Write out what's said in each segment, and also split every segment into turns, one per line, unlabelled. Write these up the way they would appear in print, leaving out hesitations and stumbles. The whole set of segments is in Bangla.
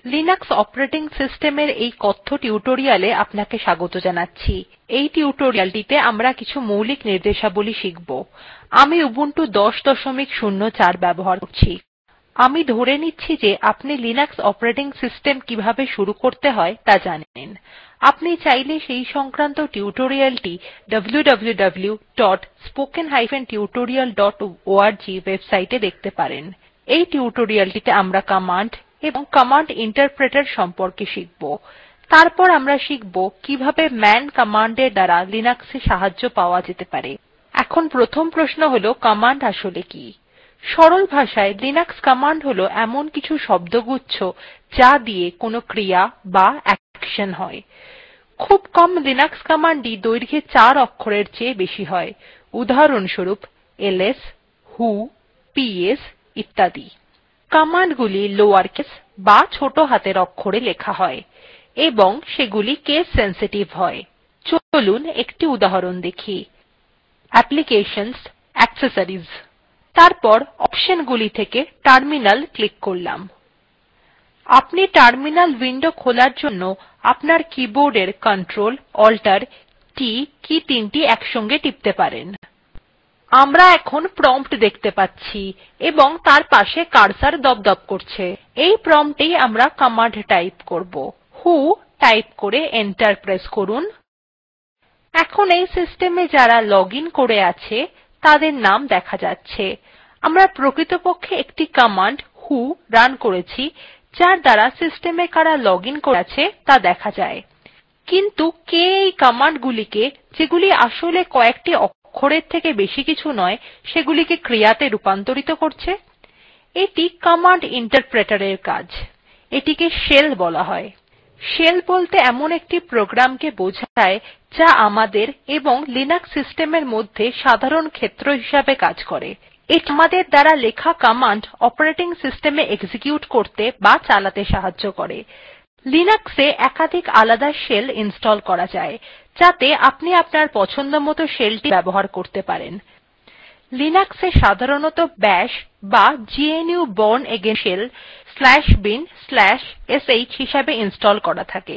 লিনাক্স অপারেটিং সিস্টেমের এই কথ্য টিউটোরিয়ালে আপনাকে স্বাগত জানাচ্ছি। এই টিউটোরিয়ালটিতে আমরা কিছু মৌলিক নির্দেশাবলী শিখব। আমি উবুন্টু ১০.০৪ ব্যবহার করছি। আমি ধরে নিচ্ছি যে আপনি লিনাক্স অপারেটিং সিস্টেম কিভাবে শুরু করতে হয় তা জানেন। আপনি চাইলে সেই সংক্রান্ত টিউটোরিয়ালটি www.spoken tutorialorg ওয়েবসাইটে দেখতে পারেন। এই টিউটোরিয়ালটিতে আমরা কমান্ড এবং কমান্ড ইন্টারপ্রেটার সম্পর্কে শিখব। তারপর আমরা শিখব কিভাবে মান কমান্ডের দ্বারা লিনাক্সে সাহায্য পাওয়া যেতে পারে। এখন প্রথম প্রশ্ন হল কমান্ড আসলে কি? সরল ভাষায় লিনাক্স কমান্ড হল এমন কিছু শব্দগুচ্ছ যা দিয়ে কোনো ক্রিয়া বা অ্যাকশন হয়। খুব কম লিনাক্স কমান্ডই দৈর্ঘ্যে ৪ অক্ষরের চেয়ে বেশি হয়। উদাহরণস্বরূপ এলএস, হু, পিএস ইত্যাদি। কমান্ডগুলি লোয়ার কেস বা ছোট হাতের অক্ষরে লেখা হয় এবং সেগুলি কেস সেনসিটিভ হয়। চলুন একটি উদাহরণ দেখি। অ্যাপ্লিকেশনস, অ্যাক্সেসরিজ, তারপর অপশনগুলি থেকে টার্মিনাল ক্লিক করলাম। আপনি টার্মিনাল উইন্ডো খোলার জন্য আপনার কিবোর্ডের Ctrl, Alt, T কী তিনটি একসঙ্গে টিপতে পারেন। আমরা এখন প্রম্পট দেখতে পাচ্ছি এবং তার পাশে কার্সর দপদপ করছে। এই প্রম্পট এই আমরা কমান্ড টাইপ করব। হু টাইপ করে এন্টার প্রেস করুন। এখন এই সিস্টেমে যারা লগ ইন করে আছে তাদের নাম দেখা যাচ্ছে। আমরা প্রকৃতপক্ষে একটি কমান্ড হু রান করেছি যার দ্বারা সিস্টেমে কারা লগ ইন করে আছে তা দেখা যায়। কিন্তু কে এই কমান্ডগুলিকে, যেগুলি আসলে কয়েকটি অক্ষরের থেকে বেশি কিছু নয়, সেগুলিকে ক্রিয়াতে রূপান্তরিত করছে? এটি কমান্ড ইন্টারপ্রেটার এর কাজ। এটিকে শেল বলা হয়। শেল বলতে এমন একটি প্রোগ্রামকে বোঝায় যা আমাদের এবং লিনাক্স সিস্টেমের মধ্যে সাধারণ ক্ষেত্র হিসাবে কাজ করে। এটি আমাদের দ্বারা লেখা কমান্ড অপারেটিং সিস্টেমে এক্সিকিউট করতে বা চালাতে সাহায্য করে। লিনাক্সে একাধিক আলাদা শেল ইনস্টল করা যায় যাতে আপনি আপনার পছন্দমত শেলটি ব্যবহার করতে পারেন। লিনাক্সে সাধারণত বাশ বা GNU bourne again shell /bin/sh হিসাবে ইনস্টল করা থাকে।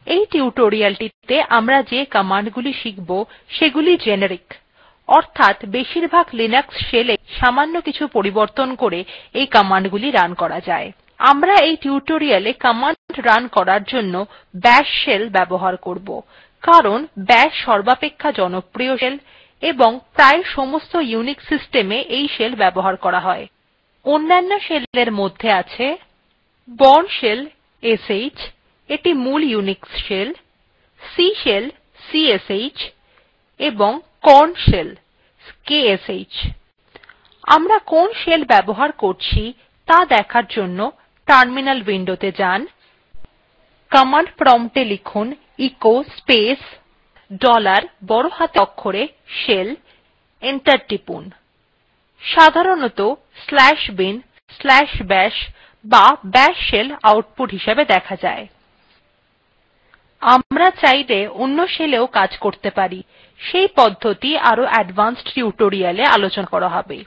এই টিউটোরিয়ালটিতে আমরা যে কমান্ডগুলি শিখব সেগুলি জেনেরিক, অর্থাৎ বেশিরভাগ লিনাক্স শেলে সামান্য কিছু পরিবর্তন করে এই কমান্ডগুলি রান করা যায়। আমরা এই টিউটোরিয়ালে কমান্ড রান করার জন্য বাশ শেল ব্যবহার করব, কারণ বাশ সর্বাপেক্ষা জনপ্রিয় শেল এবং প্রায় সমস্ত ইউনিক্স সিস্টেমে এই শেল ব্যবহার করা হয়। অন্যান্য শেলের মধ্যে আছে bourne শেল sh, এটি মূল Unix shell, C shell csh এবং korn শেল ksh। আমরা কোন শেল ব্যবহার করছি তা দেখার জন্য টার্মিনাল উইন্ডোতে যান। কমান্ড প্রম্পট এ লিখুন এচো স্পেস ডলার বড় হাতের অক্ষরে শেল, এন্টার টিপুন। সাধারণত /bin/bash বা বাশ শেল আউটপুট হিসাবে দেখা যায়। আমরা চাইলে অন্য শেলেও কাজ করতে পারি। সেই পদ্ধতি আরো অ্যাডভান্সড টিউটোরিয়ালে আলোচনা করা হবে।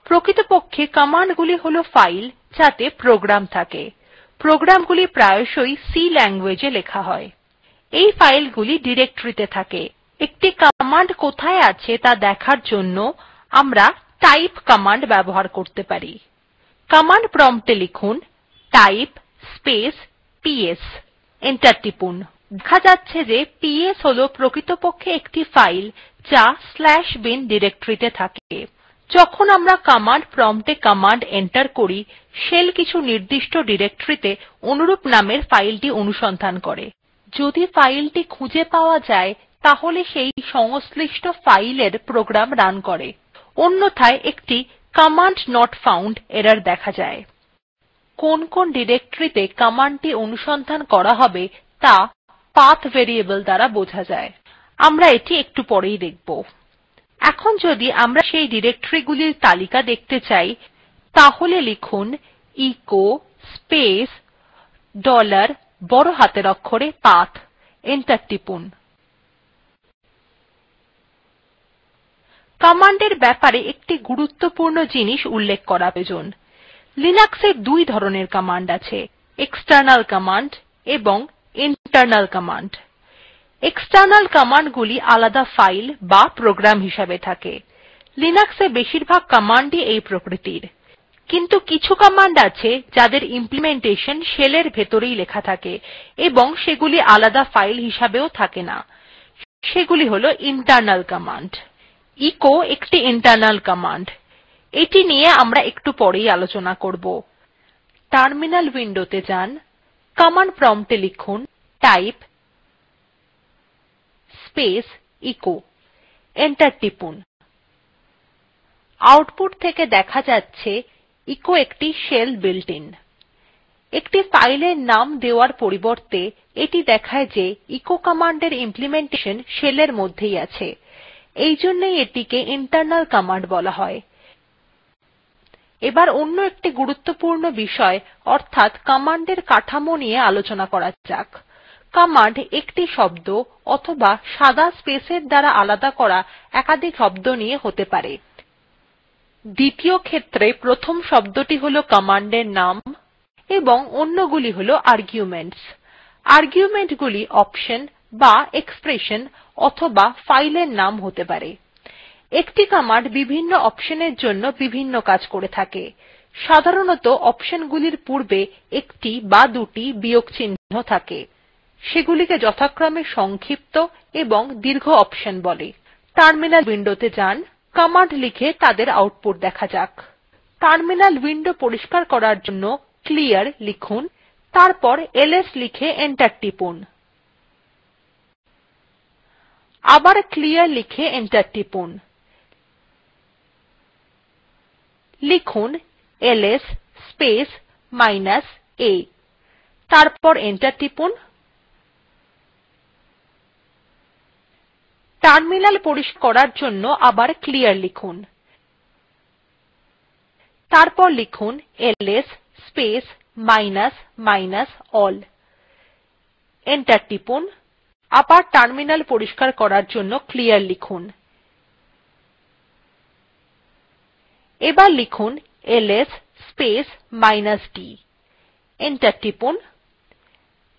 প্রকৃতপক্ষে কমান্ডগুলি হল ফাইল যাতে প্রোগ্রাম থাকে। প্রোগ্রামগুলি প্রায়শই C ল্যাঙ্গুয়েজে লেখা হয়। এই ফাইলগুলি ডিরেক্টরীতে থাকে। একটি কমান্ড কোথায় আছে তা দেখার জন্য আমরা টাইপ কমান্ড ব্যবহার করতে পারি। কমান্ড প্রম্পট এ লিখুন টাইপ স্পেস পিএস, এন্টার টিপুন। দেখা যাচ্ছে যে পিএস হল প্রকৃতপক্ষে একটি ফাইল যা bin ডিরেক্টরীতে থাকে। যখন আমরা কমান্ড প্রম্পট এ কমান্ড এন্টার করি শেল কিছু নির্দিষ্ট ডিরেক্টরীতে অনুরূপ নামের ফাইলটি অনুসন্ধান করে। যদি ফাইলটি খুঁজে পাওয়া যায় তাহলে সেই সংশ্লিষ্ট ফাইলের প্রোগ্রাম রান করে, অন্যথায় একটি কমান্ড নট ফাউন্ড এরর দেখা যায়। কোন কোন ডিরেক্টরীতে কমান্ডটি অনুসন্ধান করা হবে তা পাথ ভেরিয়েবল দ্বারা বোঝা যায়। আমরা এটি একটু পরেই দেখব। এখন যদি আমরা সেই ডিরেক্টরীগুলির তালিকা দেখতে চাই তাহলে লিখুন এচো স্পেস ডলার বড় হাতের অক্ষরে পাথ, এন্টার টিপুন। কমান্ডের ব্যাপারে একটি গুরুত্বপূর্ণ জিনিস উল্লেখ করা প্রয়োজন। লিনাক্সে দুই ধরনের কমান্ড আছে, এক্সটার্নাল কমান্ড এবং ইন্টারনাল কমান্ড। এক্সটার্নাল কমান্ডগুলি আলাদা ফাইল বা প্রোগ্রাম হিসাবে থাকে। লিনাক্সে বেশিরভাগ কমান্ডই এই প্রকৃতির, কিন্তু কিছু কমান্ড আছে যাদের ইমপ্লিমেন্টেশন শেলের ভেতরেই লেখা থাকে এবং সেগুলি আলাদা ফাইল হিসাবেও থাকে না। সেগুলি হল ইন্টারনাল কমান্ড। এচো একটি ইন্টারনাল কমান্ড। এটি নিয়ে আমরা একটু পরেই আলোচনা করব। টার্মিনাল উইন্ডোতে যান, কমান্ড প্রম্পট এ লিখুন টাইপ স্পেস এচো, এন্টার টিপুন। আউটপুট থেকে দেখা যাচ্ছে এচো একটি শেল built in। একটি ফাইলের নাম দেওয়ার পরিবর্তে এটি দেখায় যে এচো কমান্ডের ইমপ্লিমেন্টেশন শেলের মধ্যেই আছে। এইজন্যই এটিকে ইন্টারনাল কমান্ড বলা হয়। এবার অন্য একটি গুরুত্বপূর্ণ বিষয় অর্থাৎ কমান্ডের কাঠামো নিয়ে আলোচনা করা যাক। কমান্ড একটি শব্দ অথবা সাদা স্পেসের দ্বারা আলাদা করা একাধিক শব্দ নিয়ে হতে পারে। দ্বিতীয় ক্ষেত্রে প্রথম শব্দটি হল কমান্ডের নাম এবং অন্যগুলি হল আর্গুমেন্টস। আর্গুমেন্টগুলি অপশন বা এক্সপ্রেশন অথবা ফাইলের নাম হতে পারে। একটি কমান্ড বিভিন্ন অপশনের জন্য বিভিন্ন কাজ করে থাকে। সাধারণত অপশনগুলির পূর্বে একটি বা দুটি বিয়োগ চিহ্ন থাকে। সেগুলিকে যথাক্রমে সংক্ষিপ্ত এবং দীর্ঘ অপশন বলে। টার্মিনাল উইন্ডোতে যান, কমান্ড লিখে তাদের আউটপুট দেখা যাক। টার্মিনাল উইন্ডো পরিষ্কার করার জন্য ক্লিয়ার লিখুন, তারপর এলএস লিখে এন্টার টিপুন। আবার ক্লিয়ার লিখে এন্টার টিপুন। লিখুন এলএস স্পেস a, তারপর এন্টার টিপুন। টার্মিনাল পরিষ্কার করার জন্য আবার ক্লিয়ার লিখুন। তারপর লিখুন এলএস স্পেস all, এন্টার টিপুন। আবার টার্মিনাল পরিষ্কার করার জন্য ক্লিয়ার লিখুন। এবার লিখুন এলএস স্পেস d, এন্টার টিপুন।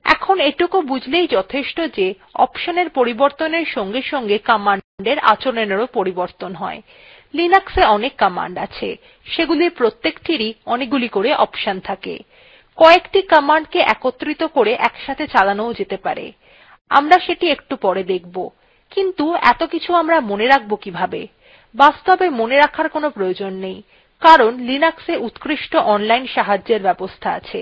এখন এটুকু বুঝলেই যথেষ্ট যে অপশনের পরিবর্তনের সঙ্গে সঙ্গে কমান্ডের আচরণেরও পরিবর্তন হয়। লিনাক্সে অনেক কমান্ড আছে, সেগুলির প্রত্যেকটিরই অনেকগুলি করে অপশন থাকে। কয়েকটি কমান্ডকে একত্রিত করে একসাথে চালানোও যেতে পারে। আমরা সেটি একটু পরে দেখব। কিন্তু এত কিছু আমরা মনে রাখব কিভাবে? বাস্তবে মনে রাখার কোনো প্রয়োজন নেই, কারণ লিনাক্সে উৎকৃষ্ট অনলাইন সাহায্যের ব্যবস্থা আছে।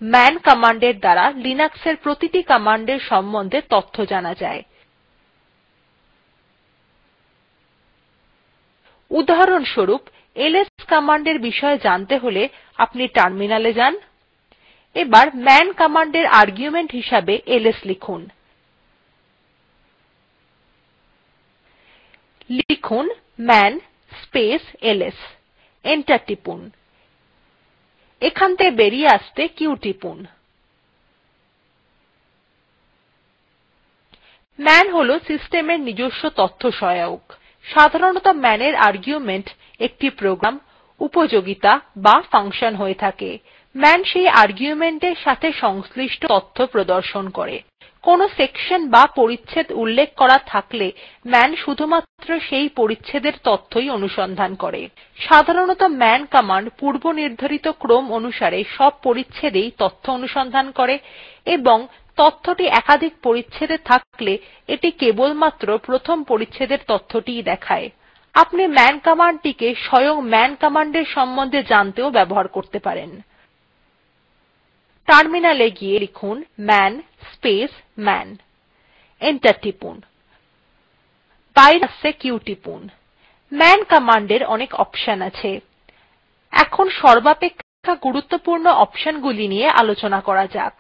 মান কমান্ডের দ্বারা লিনাক্সের প্রতিটি কমান্ডের সম্বন্ধে তথ্য জানা যায়। উদাহরণস্বরূপ এলএস কমান্ডের বিষয়ে জানতে হলে আপনি টার্মিনালে যান। এবার মান কমান্ডের আর্গুমেন্ট হিসাবে এলএস লিখুন। লিখুন মান স্পেস এলএস, এন্টার টিপুন। এখান থেকে বেরিয়ে আসতে q টিপুন। মান হল সিস্টেমের নিজস্ব তথ্য সহায়ক। সাধারণত মান এর আর্গুমেন্ট একটি প্রোগ্রাম, উপযোগিতা বা ফাংশন হয়ে থাকে। মান সেই আর্গুমেন্ট এর সাথে সংশ্লিষ্ট তথ্য প্রদর্শন করে। কোনো সেকশন বা পরিচ্ছেদ উল্লেখ করা থাকলে মান শুধুমাত্র সেই পরিচ্ছেদের তথ্যই অনুসন্ধান করে। সাধারণত মান কমান্ড পূর্বনির্ধারিত ক্রম অনুসারে সব পরিচ্ছেদেই তথ্য অনুসন্ধান করে এবং তথ্যটি একাধিক পরিচ্ছেদে থাকলে এটি কেবলমাত্র প্রথম পরিচ্ছেদের তথ্যটিই দেখায়। আপনি মান কমান্ডটিকে স্বয়ং মান কমান্ডের সম্বন্ধে জানতেও ব্যবহার করতে পারেন। টার্মিনালে গিয়ে লিখুন মান স্পেস মান, এন্টার টিপুন। বাইরে আসতে q টিপুন। মান কমান্ডের অনেক অপশন আছে। এখন সর্বাপেক্ষা গুরুত্বপূর্ণ অপশনগুলি নিয়ে আলোচনা করা যাক।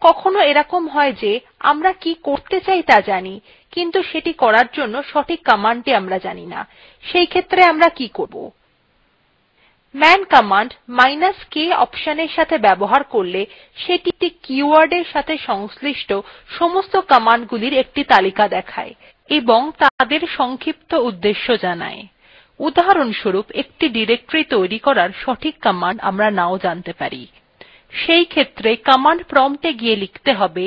কখনো এরকম হয় যে আমরা কি করতে চাই তা জানি, কিন্তু সেটি করার জন্য সঠিক কমান্ডটি আমরা জানি না। সেই ক্ষেত্রে আমরা কি করব? মান কমান্ড k অপশনের সাথে ব্যবহার করলে সেটি একটি keyword এর সাথে সংশ্লিষ্ট সমস্ত কমান্ডগুলির একটি তালিকা দেখায় এবং তাদের সংক্ষিপ্ত উদ্দেশ্য জানায়। উদাহরণস্বরূপ একটি ডিরেক্টরী তৈরি করার সঠিক কমান্ড আমরা নাও জানতে পারি। সেই ক্ষেত্রে কমান্ড প্রম্পট এ গিয়ে লিখতে হবে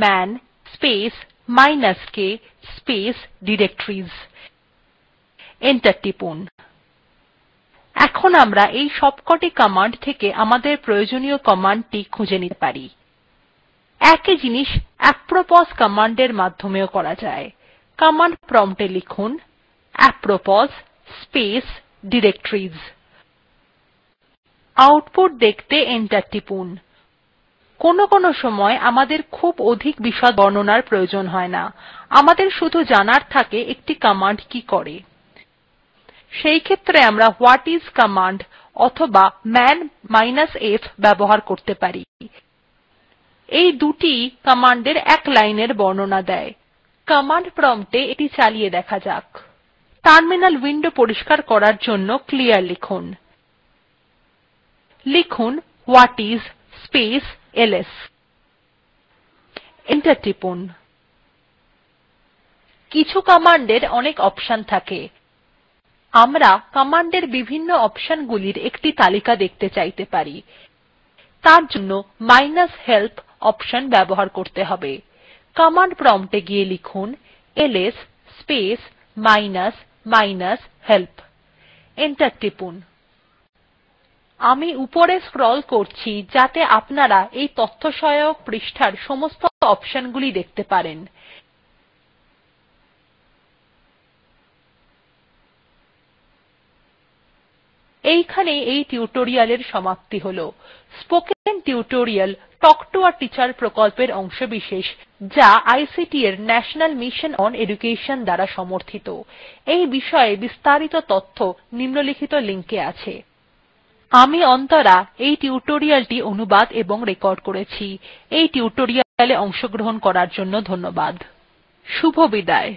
মান space minus k space directories enter টিপুন। এখন আমরা এই সবকটি কমান্ড থেকে আমাদের প্রয়োজনীয় কমান্ডটি খুঁজে নিতে পারি। একই জিনিস এপ্রোপোস কমান্ড এর মাধ্যমেও করা যায়। কমান্ড প্রম্পট এ লিখুন এপ্রোপোস স্পেস ডিরেক্টরিজ। আউটপুট দেখতে এন্টার টিপুন। কোনো সময় আমাদের খুব অধিক বিশদ বর্ণনার প্রয়োজন হয় না, আমাদের শুধু জানার থাকে একটি কমান্ড কি করে। সেই ক্ষেত্রে আমরা হোয়াটিস কমান্ড অথবা মান f ব্যবহার করতে পারি। এই দুটি কমান্ড এর এক লাইনের বর্ণনা দেয়। কমান্ড প্রম্পট এ এটি চালিয়ে দেখা যাক। টার্মিনাল উইন্ডো পরিষ্কার করার জন্য ক্লিয়ার লিখুন। লিখুন হোয়াটিস স্পেস এলএস এন্টার টিপুন। কিছু কমান্ড এর অনেক অপশন থাকে। আমরা কমান্ড এর বিভিন্ন অপশনগুলির একটি তালিকা দেখতে চাইতে পারি। তার জন্য help অপশন ব্যবহার করতে হবে। কমান্ড প্রম্পট এ গিয়ে লিখুন এলএস স্পেস help এন্টার টিপুন। আমি উপরে স্ক্রল করছি যাতে আপনারা এই তথ্যসহায়ক পৃষ্ঠার সমস্ত অপশনগুলি দেখতে পারেন। এইখানেই এই টিউটোরিয়ালের সমাপ্তি হল। Spoken tutorial talk to a teacher প্রকল্পের অংশবিশেষ যা আইসিটি এর ন্যাশনাল মিশন ওন এডুকেশন দ্বারা সমর্থিত। এই বিষয়ে বিস্তারিত তথ্য নিম্নলিখিত লিঙ্ক এ আছে। আমি অন্তরা এই টিউটোরিয়ালটি অনুবাদ এবং রেকর্ড করেছি। এই টিউটোরিয়ালে অংশগ্রহণ করার জন্য ধন্যবাদ। শুভবিদায়।